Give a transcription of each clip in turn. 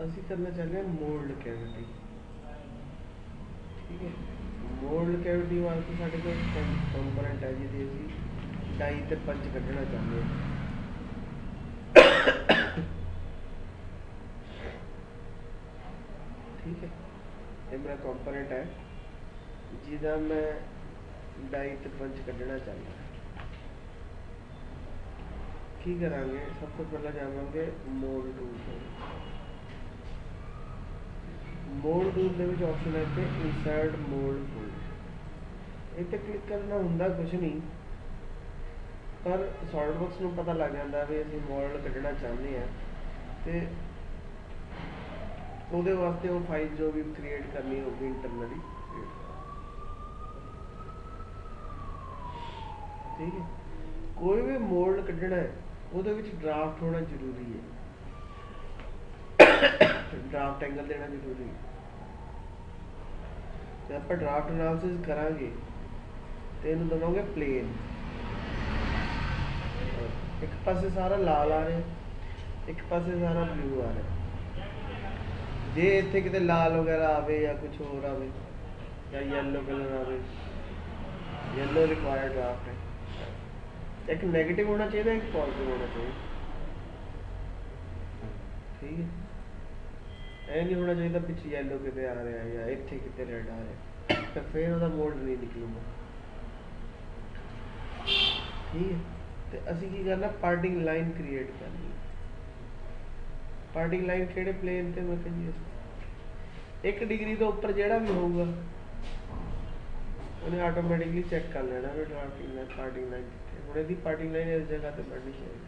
ਅਸੀਂ ਕਰਨਾ ਚਾਹੁੰਦੇ ਹਾਂ ਮੋਲਡ ਕੈਵਿਟੀ। ਠੀਕ ਹੈ, ਮੋਲਡ ਕੈਵਿਟੀ ਵਾਸਤੇ ਸਾਡੇ ਕੋਲ ਕੰਪੋਨੈਂਟ ਹੈ ਜਿਹਦੀ ਅਸੀਂ ਡਾਈ ਤੇ ਪੰਚ ਕੱਢਣਾ ਚਾਹੁੰਦੇ ਹਾਂ। ठीक है, ये मेरा कंपोनेंट है जिदा मैं डाई ते पंच कढ़ना चाहता। की करांगे, सब तो पहला जावांगे मोल्ड टूल ते। Mould tool they which option है कि इंसर्ट मोल्ड फुल। इत्थे क्लिक करना हुंदा कुछ नहीं, पर सॉलिडवर्क्स नूं पता लग जाता भी असीं मोल्ड कढ़ना चाहते हैं ते ਉਹਦੇ ਵਾਸਤੇ ਉਹ ਫਾइल जो भी क्रिएट करनी होगी इंटरनली। ठीक है, कोई भी मोल्ड कढ़ना है ਉਹਦੇ ਵਿੱਚ ड्राफ्ट होना जरूरी है, ड्राफ्ट एंगल देना जरूरी है। जब आप ड्राफ्ट एनालिसिस करांगे तो इन्हें दवांगे प्लेन। एक पासे सारा लाल आ रहा, एक पासे सारा ब्लू आ रहा। जे इत्थे किते लाल वगैरह आवे या कुछ होर आवे या येलो कलर आवे, येलो रिक्वायर्ड ड्राफ्ट है। एक नेगेटिव होना चाहिए, एक पॉजिटिव होना चाहिए। ठीक है, ऐ नहीं होना चाहिए पिछले येलो किते आ रहा है या इत्थे किते रेड आ रहा है, तो फिर उसका मोल्ड नहीं निकलूगा। ठीक है, तो असी की करना, पार्टिंग लाइन क्रिएट करनी। पार्टिंग लाइन किहड़े प्लेन ते मैं कही 1 डिग्री तो उपर जिहड़ा भी होगा उन्हें आटोमैटिकली चेक कर लेना भी ड्राफ्टिंग लाइन पार्टिंग लाइन कितने। हुण इहदी पार्टिंग लाइन इस जगह ते बननी चाहिए।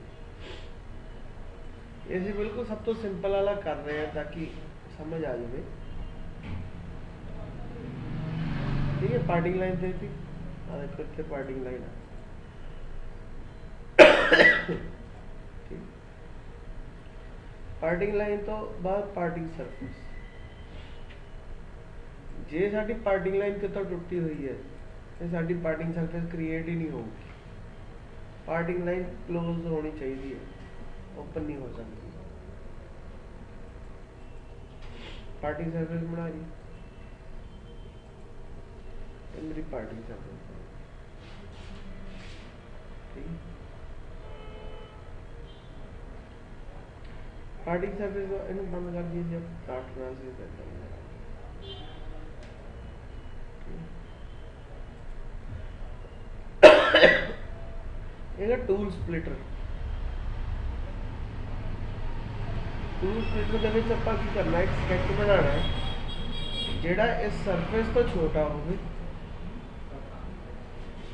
ये बिल्कुल सब तो सिंपल वाला कर रहे हैं ताकि समझ आ जाए। ठीक है, पार्टिंग लाइन थे थी देखो इतने पार्टिंग लाइन है। ठीक, पार्टिंग लाइन तो बाद पार्टिंग सरफेस। जे साडी पार्टिंग लाइन कितों टुटी हुई है तो साडी पार्टिंग सरफेस क्रिएट ही नहीं होगी। पार्टिंग लाइन क्लोज होनी चाहिए, ओपन नहीं हो सकती। पार्टिंग सरफेस बना रही मेरी पार्टिंग सरफेस। ठीक, पार्टिंग सरफेस इन बंद कर दीजिए, ड्राफ्ट एनालिसिस करते हैं। टूल स्प्लिटर, टूल स्प्लिटर के विच आपां की करना, एक स्केच बनाना है जिहड़ा इस सरफेस तो छोटा होवे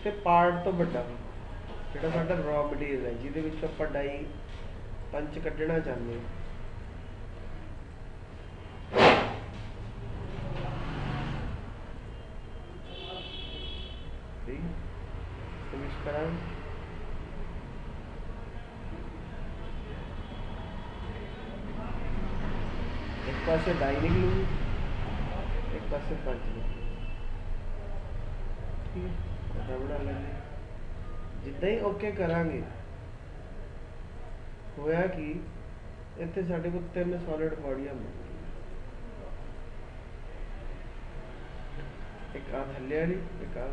ते पार्ट तो बड़ा हो, जिहड़ा साडा रॉ मटीरियल है जिहदे विच आपां डाई पंच कढ़ना चाहते हैं। ठीक, फिनिश करांगे। एक पासे डाई निकलूगी, एक पासे पंच निकलूगी। ठीक है, बड़ा लगे जिदा ही ओके करांगे होया कि इत्थे साडे कोल 3 सॉलिड बॉडियां मिल गई, एक आ थल्ले वाली, एक आ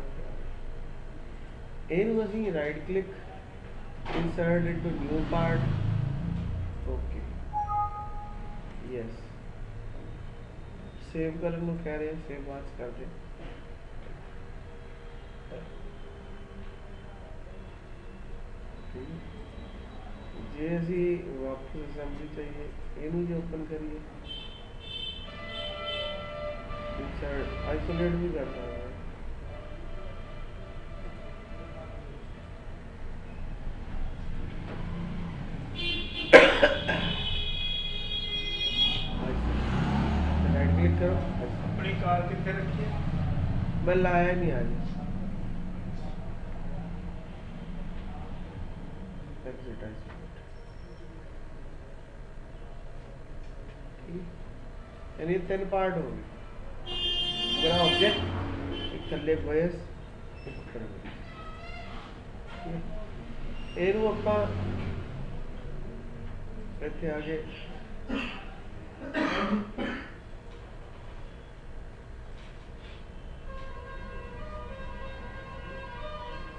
इनू असीं right click, insert into new part. Okay, yes, save करने को कह रहे हैं, सेव आज कर दे। जे असी वापस असेंबली चाहिए इनू जो ओपन करिए, इंसर्ट आइसोलेट भी कर सकते हैं। राइट क्लिक करो, अपनी कार कितने रखी है? मैं लाया नहीं आज। एग्जिट आइसोलेट, यानी 3 पार्ट हो गए, मेरा ऑब्जेक्ट, एक थल्ले वॉइस, एक ऊपर वॉइस। इनू आपां इत्थे आके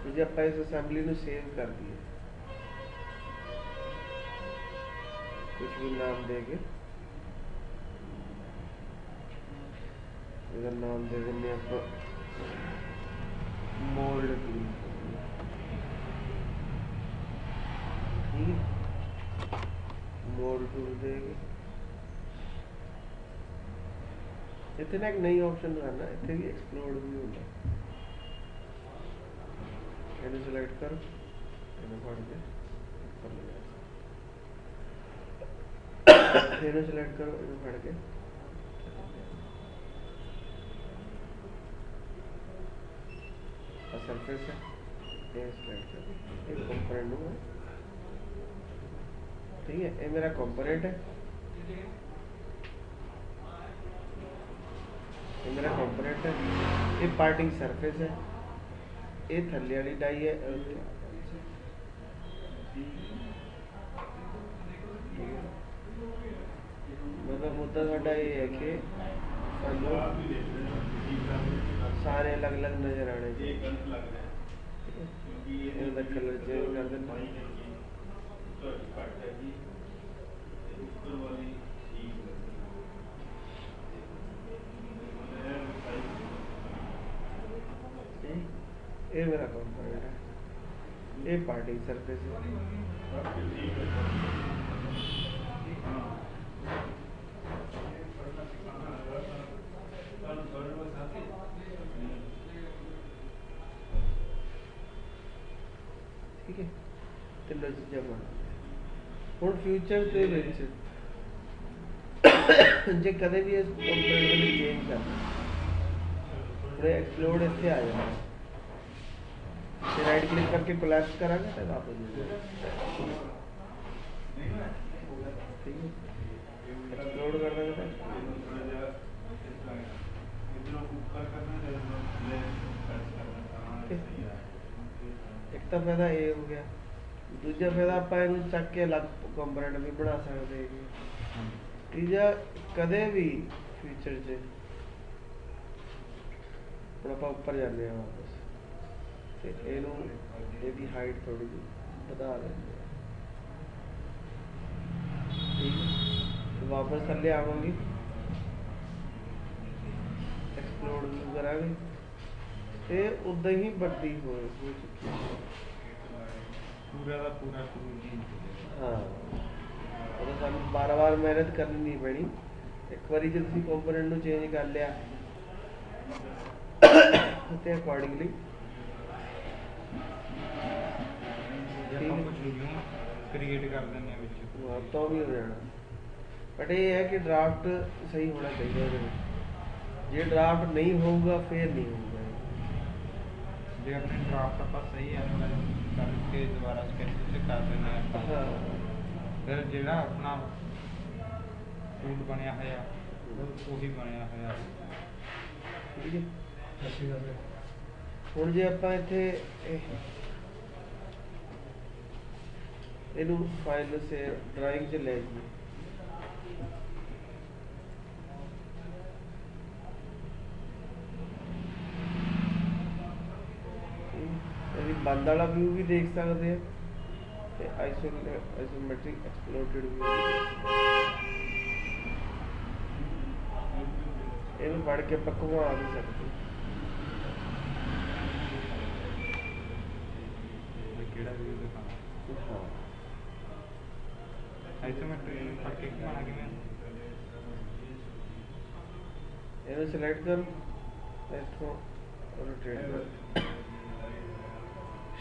तो जब ਆਪਾਂ इस असेंबली ਨੂੰ सेव कर दिए, कुछ भी नाम देके ਇਹਦਾ ਨਾਮ ਦੇ ਦਿੰਦੇ ਆਪਾਂ मोल्ड टूल। ठीक है, मोल्ड टूल देके इतने ना एक नई ऑप्शन करना, इतने भी एक्सप्लोड भी होना। इन्हें सिलेक्ट करो, इन्हें फाड़ के कर लो, इन्हें सिलेक्ट करो, इन्हें फाड़ के सरफेस है, ये सिलेक्ट करो, एक कंपोनेंट है। ठीक है, ये मेरा कंपोनेंट है, ये मेरा कंपोनेंट है, ये पार्टिंग सरफेस है, ये थल्ले वाली डाई है। मतलब मुद्दा साडा ये है कि सानू सारे अलग अलग नजर आने चाहिए। कलर चेंज कर देना, ये मेरा कंपोनेंट है, ये पार्टिंग सरफेस है। ठीक है, तीनों चीज़ें बन ਹੁਣ ਫਿਊਚਰ ਦੇ ਵਿੱਚ ਜੇ ਕਦੇ ਵੀ ਇਸ ਕੰਪੋਨੈਂਟ ਨੂੰ ਚੇਂਜ ਕਰਨਾ, ਫਿਰ ਐਕਸਪਲੋਡ ਇੱਥੇ ਆ ਜਾਣਾ, ਫਿਰ ਰਾਈਟ ਕਲਿੱਕ ਕਰਕੇ ਕੋਲੈਪਸ ਕਰਾਂਗੇ ਤਾਂ ਵਾਪਸ ਆ ਜਾਏਗਾ। ठीक है, एक्सप्लोड कर देंगे एक तो फायदा ये हो गया, दूजा फायदा आप चक के अलग कंपोनेंट भी बना सकते हैं। तीजा कदे भी फ्यूचर च आप उपर जाने वापस तो ये हाइट थोड़ी जी बढ़ा देंगे। ठीक है, तो वापस थले आवांगी, एक्सप्लोड करा तो उदा ही बढ़ती हो चुकी है पूरा का पूरा टूल ही। हाँ, तो सानू बार बार मेहनत करनी नहीं पैनी, एक बार जो तुम कंपोनेंट ਨੂੰ चेंज कर लिया तो अकॉर्डिंगली क्रिएट कर देंगे तो भी हो जाना। बट ये है कि ड्राफ्ट सही होना चाहिए, जे ड्राफ्ट नहीं होगा फिर नहीं होगा। जो अपने ड्राफ्ट आप सही एनालाइज करके दोबारा स्केच से कर देना है। हाँ, फिर जेड़ा अपना टूल बनया है वही बनया है। ठीक है, ਹੁਣ ਜੇ ਆਪਾਂ ਇੱਥੇ ਇਹਨੂੰ ਫਾਈਲ ਸੇ ਡਰਾਇੰਗ ਚ ਲੈ ਜਾਈਏ, ਇਹਦੀ ਬੰਦ ਵਾਲਾ ਵਿਊ ਵੀ ਦੇਖ ਸਕਦੇ ਆ ਤੇ ਆਈਸੋਮੈਟ੍ਰਿਕ ਐਕਸਪਲੋਡਡ ਵੀ। ਇਹਨੂੰ ਫੜ ਕੇ ਆਪਾਂ ਘੁਮਾ ਵੀ ਸਕਦੇ। केड़ा व्यू दिखाना? हाँ, आइसोमेट्रिक फटके घुमाना किवें? ਇਹਨੂੰ ਸਿਲੈਕਟ ਕਰੋ, ਇੱਥੋਂ ਰੋਟੇਟ ਕਰੋ,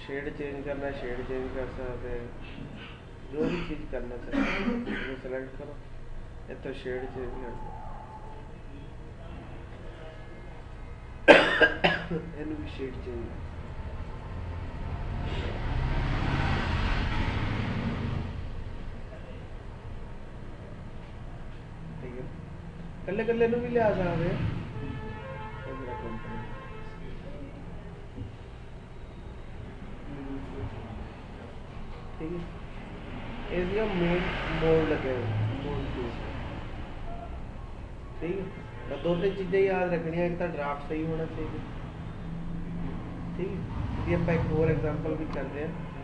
शेड चेंज करना है शेड चेंज कर सकते हैं, जो भी चीज़ करना चाहते हैं वो सिलेक्ट करो, ये तो शेड चेंज कर दो, इन्हें भी शेड चेंज। ठीक है, कल्ले कल्ले भी लिया सकते हैं। ठीक है, इसका मेन मोड लगे मोड टू ਠੀਕ ਹੈ, ਤਾਂ ਦੋ ਤਿੰਨ ਚੀਜ਼ਾਂ ਯਾਦ ਰੱਖਣੀਆਂ। ਇੱਕ ਤਾਂ ਡਰਾਫਟ ਸਹੀ ਹੋਣਾ ਚਾਹੀਦਾ, ਠੀਕ ਹੈ। ਇਹਦੀ ਆਪਾਂ ਇੱਕ ਹੋਰ ਐਗਜ਼ਾਮਪਲ ਵੀ ਕਰਦੇ ਹਾਂ।